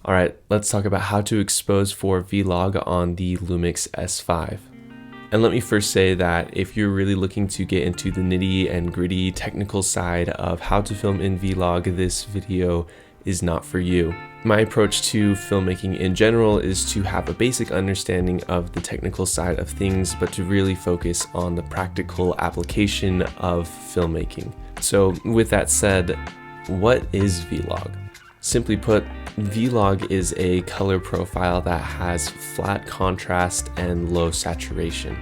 Alright, let's talk about how to expose for vlog on the Lumix S5. And let me first say that if you're really looking to get into the nitty and gritty technical side of how to film in vlog, this video is not for you. My approach to filmmaking in general is to have a basic understanding of the technical side of things, but to really focus on the practical application of filmmaking. So with that said, what is vlog? Simply put, vlog is a color profile that has flat contrast and low saturation.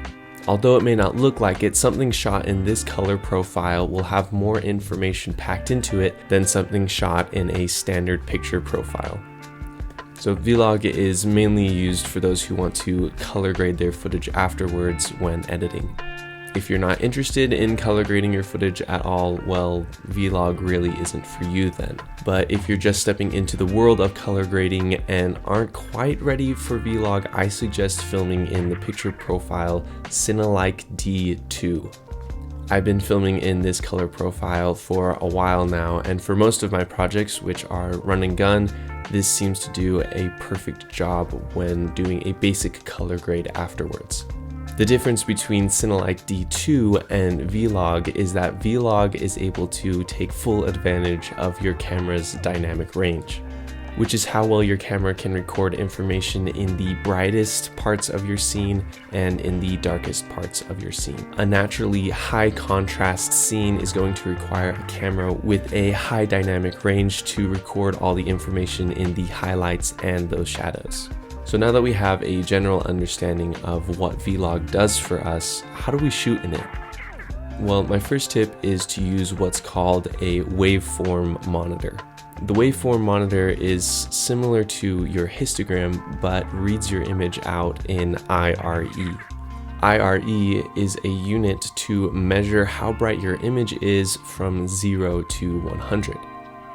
Although it may not look like it, something shot in this color profile will have more information packed into it than something shot in a standard picture profile. So vlog is mainly used for those who want to color grade their footage afterwards when editing. If you're not interested in color grading your footage at all, well, vlog really isn't for you then. But if you're just stepping into the world of color grading and aren't quite ready for vlog, I suggest filming in the picture profile Cinelike D2. I've been filming in this color profile for a while now, and for most of my projects, which are run and gun, this seems to do a perfect job when doing a basic color grade afterwards. The difference between Cinelike D2 and vlog is that vlog is able to take full advantage of your camera's dynamic range, which is how well your camera can record information in the brightest parts of your scene and in the darkest parts of your scene. A naturally high contrast scene is going to require a camera with a high dynamic range to record all the information in the highlights and those shadows. So now that we have a general understanding of what vlog does for us, how do we shoot in it? Well, my first tip is to use what's called a waveform monitor. The waveform monitor is similar to your histogram, but reads your image out in IRE. IRE is a unit to measure how bright your image is from 0 to 100.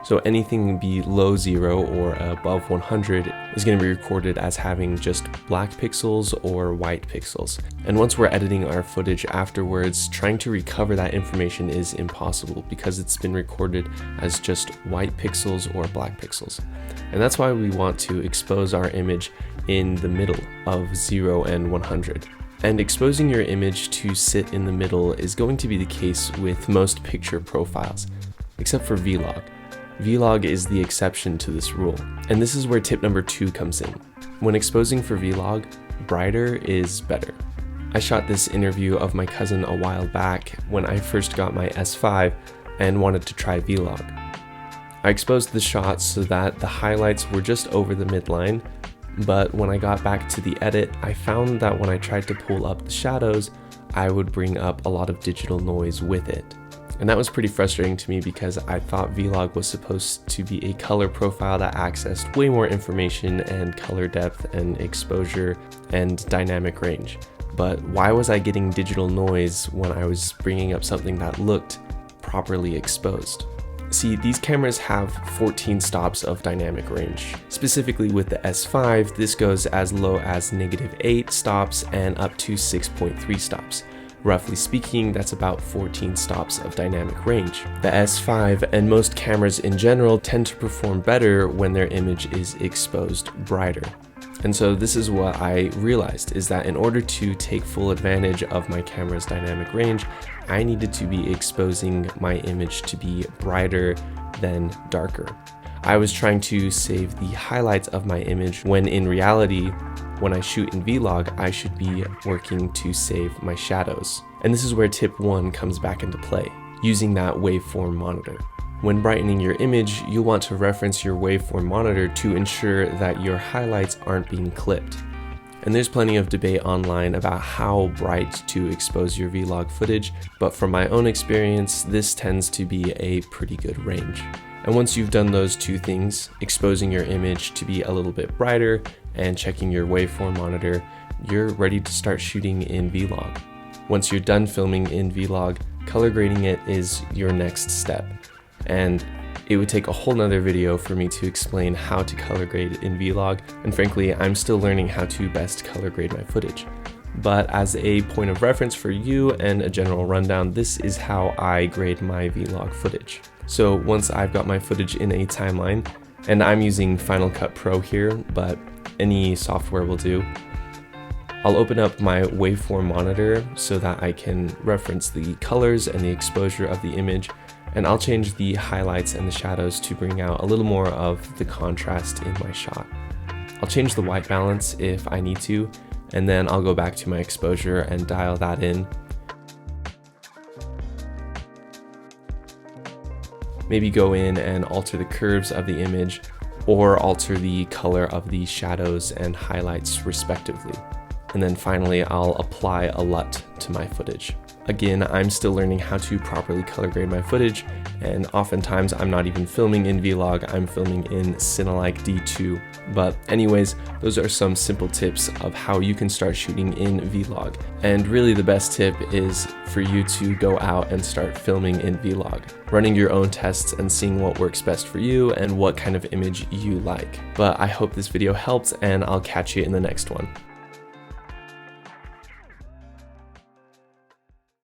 So anything below 0 or above 100 is going to be recorded as having just black pixels or white pixels. And once we're editing our footage afterwards, trying to recover that information is impossible because it's been recorded as just white pixels or black pixels. And that's why we want to expose our image in the middle of 0 and 100. And exposing your image to sit in the middle is going to be the case with most picture profiles, except for vlog. Vlog is the exception to this rule, and this is where tip number 2 comes in. When exposing for vlog, brighter is better. I shot this interview of my cousin a while back when I first got my S5 and wanted to try vlog. I exposed the shot so that the highlights were just over the midline, but when I got back to the edit, I found that when I tried to pull up the shadows, I would bring up a lot of digital noise with it. And that was pretty frustrating to me because I thought vlog was supposed to be a color profile that accessed way more information and color depth and exposure and dynamic range. But why was I getting digital noise when I was bringing up something that looked properly exposed? See, these cameras have 14 stops of dynamic range. Specifically with the S5, this goes as low as -8 stops and up to 6.3 stops. Roughly speaking, that's about 14 stops of dynamic range. The S5 and most cameras in general tend to perform better when their image is exposed brighter. And so this is what I realized, is that in order to take full advantage of my camera's dynamic range, I needed to be exposing my image to be brighter than darker. I was trying to save the highlights of my image when in reality, when I shoot in vlog, I should be working to save my shadows. And this is where tip 1 comes back into play, using that waveform monitor. When brightening your image, you'll want to reference your waveform monitor to ensure that your highlights aren't being clipped. And there's plenty of debate online about how bright to expose your vlog footage, but from my own experience, this tends to be a pretty good range. And once you've done those 2 things, exposing your image to be a little bit brighter and checking your waveform monitor, you're ready to start shooting in vlog. Once you're done filming in vlog, color grading it is your next step. And it would take a whole nother video for me to explain how to color grade in vlog, and frankly, I'm still learning how to best color grade my footage. But as a point of reference for you and a general rundown, this is how I grade my vlog footage. So once I've got my footage in a timeline, And I'm using Final Cut Pro here, but any software will do. I'll open up my waveform monitor so that I can reference the colors and the exposure of the image, and I'll change the highlights and the shadows to bring out a little more of the contrast in my shot. I'll change the white balance if I need to, and then I'll go back to my exposure and dial that in. Maybe go in and alter the curves of the image or alter the color of the shadows and highlights respectively. And then finally, I'll apply a LUT to my footage. Again, I'm still learning how to properly color grade my footage, and oftentimes I'm not even filming in Vlog, I'm filming in Cinelike D2. But anyways, those are some simple tips of how you can start shooting in Vlog. And really the best tip is for you to go out and start filming in Vlog, running your own tests and seeing what works best for you and what kind of image you like. But I hope this video helped, and I'll catch you in the next one.